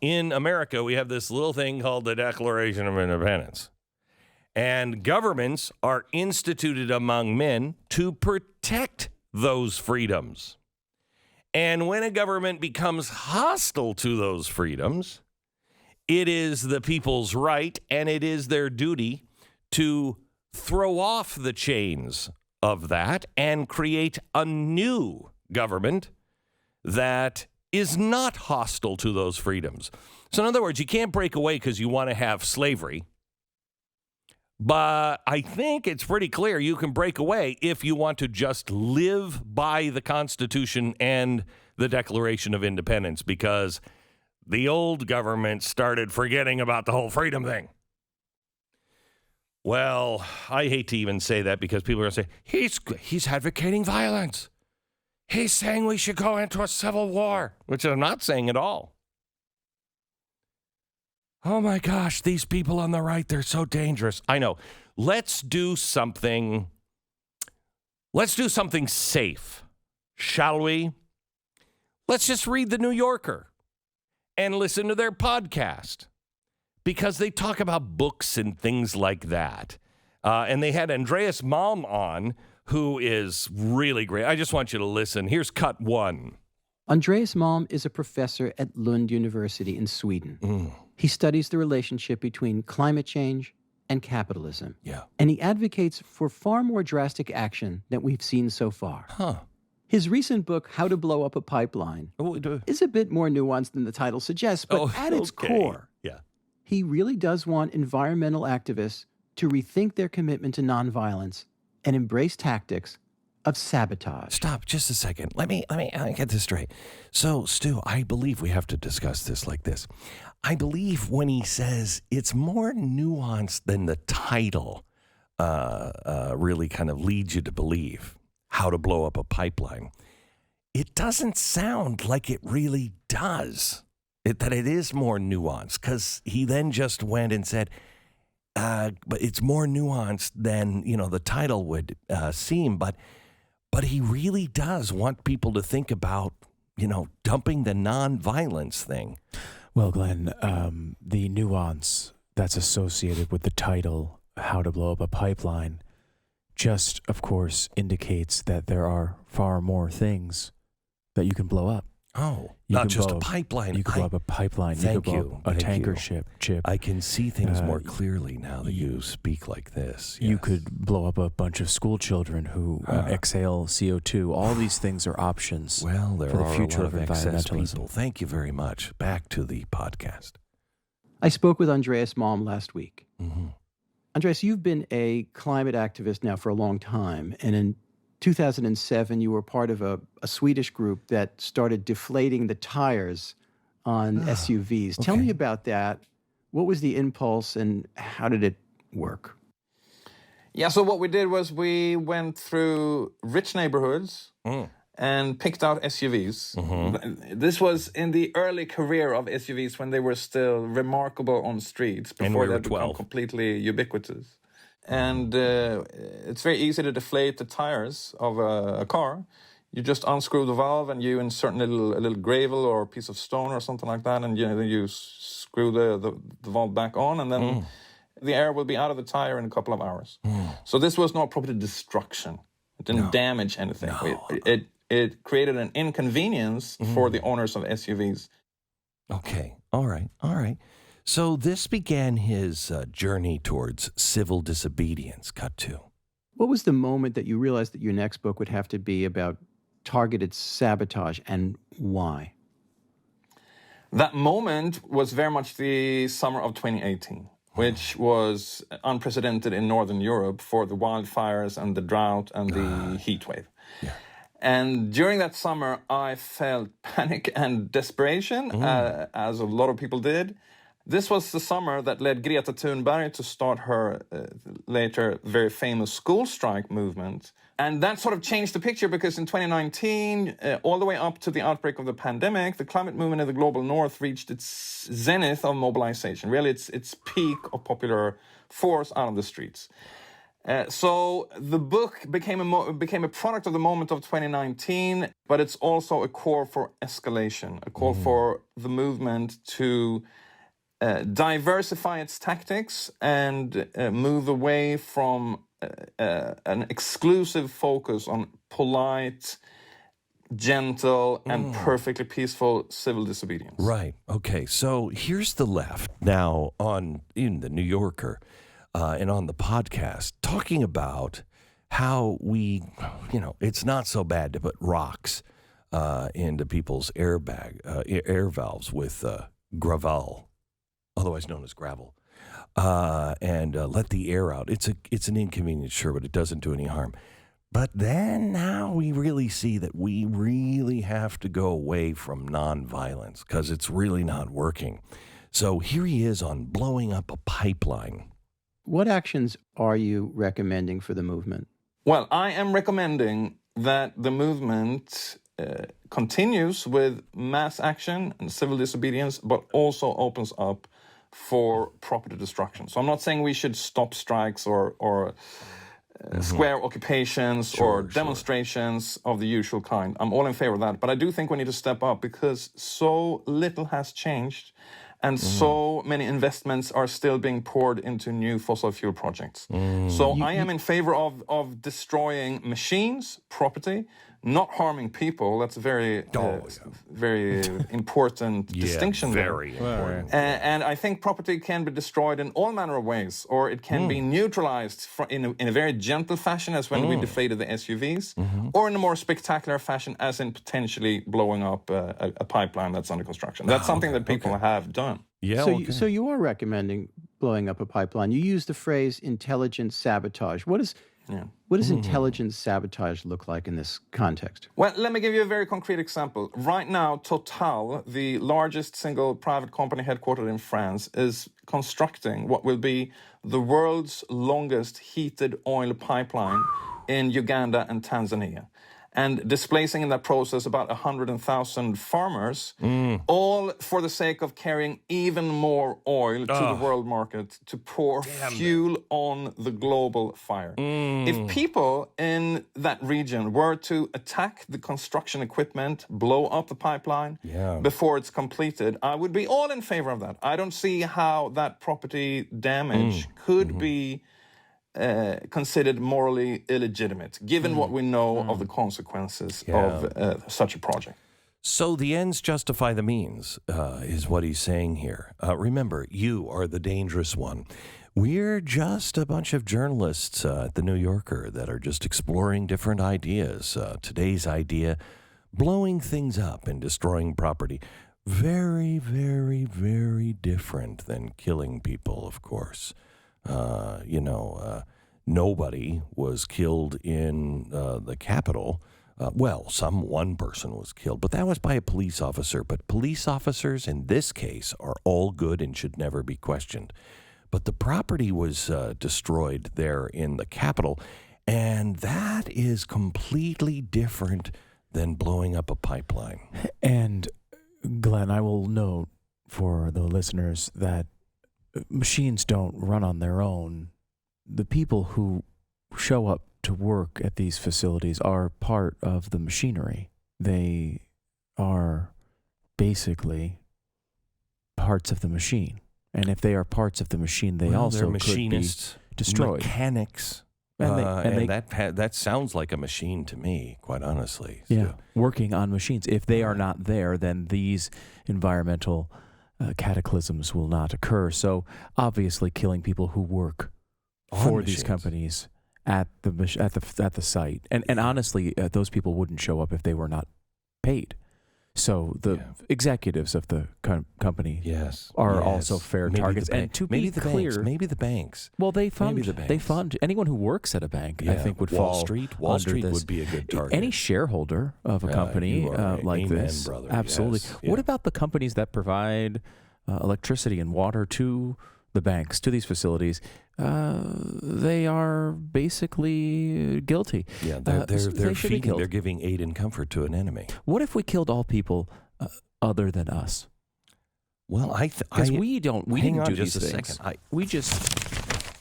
In America, we have this little thing called the Declaration of Independence. And governments are instituted among men to protect those freedoms. And when a government becomes hostile to those freedoms, it is the people's right and it is their duty to throw off the chains of that and create a new government that is not hostile to those freedoms. So in other words, you can't break away because you want to have slavery. But I think it's pretty clear you can break away if you want to just live by the Constitution and the Declaration of Independence, because the old government started forgetting about the whole freedom thing. Well, I hate to even say that because people are going to say, he's advocating violence. He's saying we should go into a civil war, which I'm not saying at all. Oh my gosh, these people on the right, they're so dangerous. I know. Let's do something safe, shall we? Let's just read the New Yorker and listen to their podcast because they talk about books and things like that. And they had Andreas Malm on, who is really great. I just want you to listen. Here's cut one. Andreas Malm is a professor at Lund University in Sweden. He studies the relationship between climate change and capitalism. Yeah. And he advocates for far more drastic action than we've seen so far. His recent book, How to Blow Up a Pipeline, is a bit more nuanced than the title suggests, but at its core, he really does want environmental activists to rethink their commitment to nonviolence and embrace tactics of sabotage. Stop just a second. Let me get this straight. So, Stu, I believe we have to discuss this like this. I believe when he says it's more nuanced than the title really kind of leads you to believe, How to Blow Up a Pipeline. It doesn't sound like it really does, that it is more nuanced, because he then just went and said, but it's more nuanced than, the title would seem, but he really does want people to think about, dumping the nonviolence thing. Well, Glenn, the nuance that's associated with the title, How to Blow Up a Pipeline, just, of course, indicates that there are far more things that you can blow up. Oh, not just a pipeline. You could blow up a pipeline. You could blow up a tanker ship. I can see things more clearly now that you speak like this. Yes. You could blow up a bunch of school children who exhale CO2. All these things are options for the future of environmentalism. People. Thank you very much. Back to the podcast. I spoke with Andreas Malm last week. Andreas, you've been a climate activist now for a long time, and in 2007, you were part of a Swedish group that started deflating the tires on SUVs. Tell me about that. What was the impulse and how did it work? Yeah, so what we did was we went through rich neighborhoods and picked out SUVs. This was in the early career of SUVs when they were still remarkable on streets before they become completely ubiquitous. And it's very easy to deflate the tires of a car. You just unscrew the valve and you insert a little gravel or a piece of stone or something like that, and you screw the valve back on, and then the air will be out of the tire in a couple of hours. So this was not property destruction. It didn't damage anything. It created an inconvenience for the owners of SUVs. Okay. All right. So this began his journey towards civil disobedience, cut two. What was the moment that you realized that your next book would have to be about targeted sabotage, and why? That moment was very much the summer of 2018, which was unprecedented in Northern Europe for the wildfires and the drought and the heat wave. Yeah. And during that summer, I felt panic and desperation, as a lot of people did. This was the summer that led Greta Thunberg to start her later very famous school strike movement. And that sort of changed the picture because in 2019, all the way up to the outbreak of the pandemic, the climate movement in the global north reached its zenith of mobilization, really its peak of popular force out of the streets. So the book became a product of the moment of 2019, but it's also a call for escalation, a call for the movement to diversify its tactics and move away from an exclusive focus on polite, gentle, and perfectly peaceful civil disobedience. Right. Okay. So here's the left now in the New Yorker and on the podcast talking about how we, it's not so bad to put rocks into people's air valves with gravel, otherwise known as gravel, and let the air out. It's an inconvenience, sure, but it doesn't do any harm. But then now we really see that we really have to go away from nonviolence because it's really not working. So here he is on blowing up a pipeline. What actions are you recommending for the movement? Well, I am recommending that the movement continues with mass action and civil disobedience, but also opens up for property destruction. So I'm not saying we should stop strikes or square occupations or demonstrations of the usual kind. I'm all in favor of that. But I do think we need to step up because so little has changed and so many investments are still being poured into new fossil fuel projects. So I am in favor of destroying machines, property, not harming people. That's a very important distinction. Very important. And I think property can be destroyed in all manner of ways, or it can be neutralized in a very gentle fashion, as when we deflated the SUVs, or in a more spectacular fashion, as in potentially blowing up a pipeline that's under construction. That's something that people have done. Yeah. So you are recommending blowing up a pipeline. You use the phrase intelligent sabotage. What does intelligent sabotage look like in this context? Well, let me give you a very concrete example. Right now, Total, the largest single private company headquartered in France, is constructing what will be the world's longest heated oil pipeline in Uganda and Tanzania, and displacing in that process about 100,000 farmers, all for the sake of carrying even more oil to the world market to pour fuel on the global fire. If people in that region were to attack the construction equipment, blow up the pipeline before it's completed, I would be all in favor of that. I don't see how that property damage could be considered morally illegitimate, given what we know of the consequences of such a project. So the ends justify the means, is what he's saying here. Remember, you are the dangerous one. We're just a bunch of journalists at the New Yorker that are just exploring different ideas. Today's idea, blowing things up and destroying property. Very, very, very different than killing people, of course. Nobody was killed in the Capitol. One person was killed, but that was by a police officer. But police officers in this case are all good and should never be questioned. But the property was destroyed there in the Capitol, and that is completely different than blowing up a pipeline. And Glenn, I will note for the listeners that machines don't run on their own. The people who show up to work at these facilities are part of the machinery. They are basically parts of the machine. And if they are parts of the machine, they also could be destroyed. Mechanics. And that sounds like a machine to me, quite honestly. Yeah, working on machines. If they are not there, then these environmental cataclysms will not occur. So obviously killing people who work for these companies at the site. And honestly, those people wouldn't show up if they were not paid. So the executives of the company are also fair targets. And to be clear, maybe the banks. Well, they fund anyone who works at a bank. I think would fall Wall Street under this. would be a good target. Any shareholder of a company like this, brother. absolutely. Yes. What about the companies that provide electricity and water to the banks, to these facilities? They are basically guilty. Yeah, they're giving aid and comfort to an enemy. What if we killed all people other than us? Well, because we didn't do just these a things. second.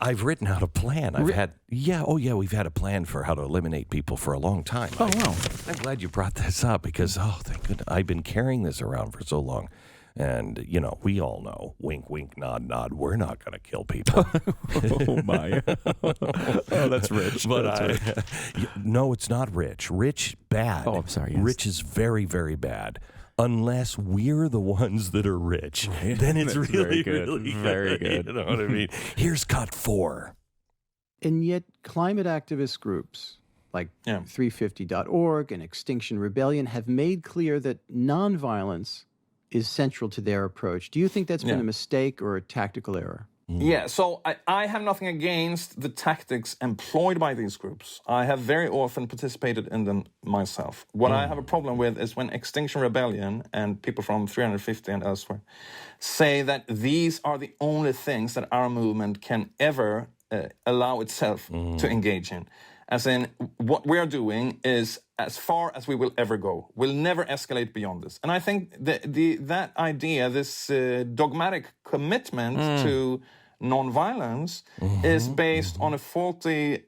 I've written out a plan. We've had a plan for how to eliminate people for a long time. Oh, wow. I'm glad you brought this up because, thank goodness, I've been carrying this around for so long. And, we all know, wink, wink, nod, nod, we're not going to kill people. Oh, my. Oh, that's rich. But no, it's not rich. Rich, bad. Oh, I'm sorry. Yes. Rich is very, very bad. Unless we're the ones that are rich. Right. Then it's really, really very good. You know what I mean? Here's cut 4. And yet climate activist groups like 350.org and Extinction Rebellion have made clear that nonviolence is central to their approach. Do you think that's been a mistake or a tactical error? Yeah, so I have nothing against the tactics employed by these groups. I have very often participated in them myself. What I have a problem with is when Extinction Rebellion and people from 350 and elsewhere say that these are the only things that our movement can ever allow itself to engage in. As in, what we're doing is as far as we will ever go. We'll never escalate beyond this. And I think that idea, this dogmatic commitment to nonviolence is based on a faulty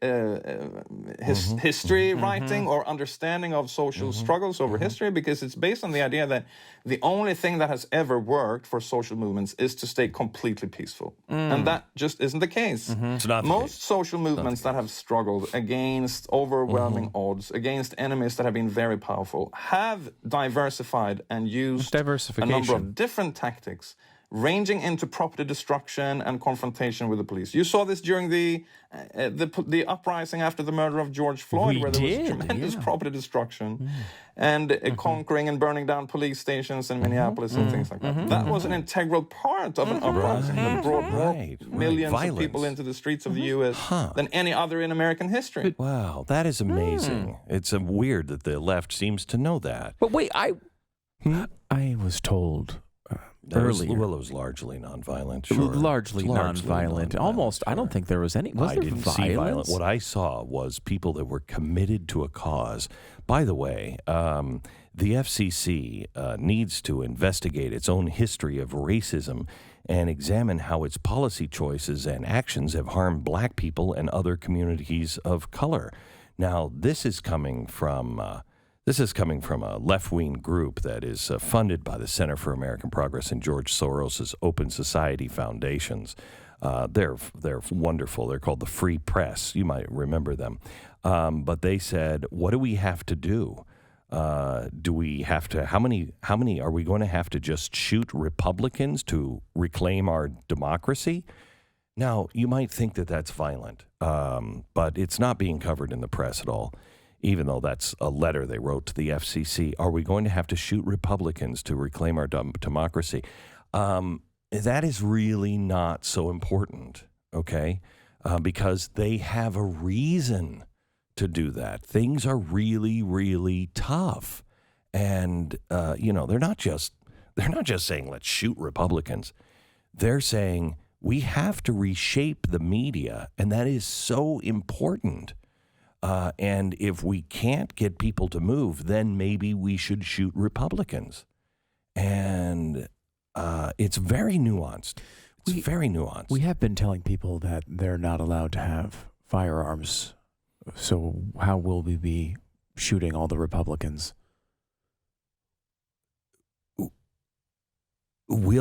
history writing or understanding of social struggles over history, because it's based on the idea that the only thing that has ever worked for social movements is to stay completely peaceful. And that just isn't the case. It's not the Most case. social movements that have struggled against overwhelming odds, against enemies that have been very powerful, have diversified and used a number of different tactics, ranging into property destruction and confrontation with the police. You saw this during the uprising after the murder of George Floyd, where there was tremendous property destruction and conquering and burning down police stations in Minneapolis and things like that. That was an integral part of an uprising that brought more millions of people into the streets of the U.S. than any other in American history. Wow, that is amazing. It's weird that the left seems to know that. But wait, I was told... earlier. Well, it was largely nonviolent. Sure. Largely nonviolent. Almost, sure. I don't think there was any. Was there didn't violence? see violence. What I saw was people that were committed to a cause. By the way, the FCC needs to investigate its own history of racism and examine how its policy choices and actions have harmed black people and other communities of color. Now, this is coming from a left-wing group that is funded by the Center for American Progress and George Soros's Open Society Foundations. They're wonderful. They're called the Free Press. You might remember them. But they said, what do we have to do? Do we have to? How many are we going to have to just shoot Republicans to reclaim our democracy? Now, you might think that that's violent, but it's not being covered in the press at all. Even though that's a letter they wrote to the FCC. Are we going to have to shoot Republicans to reclaim our democracy? That is really not so important, okay? Because they have a reason to do that. Things are really, really tough. And, they're not just saying, let's shoot Republicans. They're saying, we have to reshape the media, and that is so important. And if we can't get people to move, then maybe we should shoot Republicans. And it's very nuanced. Very nuanced. We have been telling people that they're not allowed to have firearms. So how will we be shooting all the Republicans? We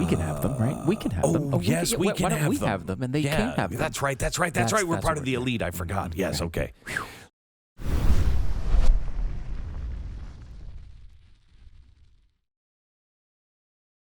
can have them, right? We can have them. Yes, we can have them. We have them, and they can't have them. That's right. We're part of the elite. I forgot. Yes, okay.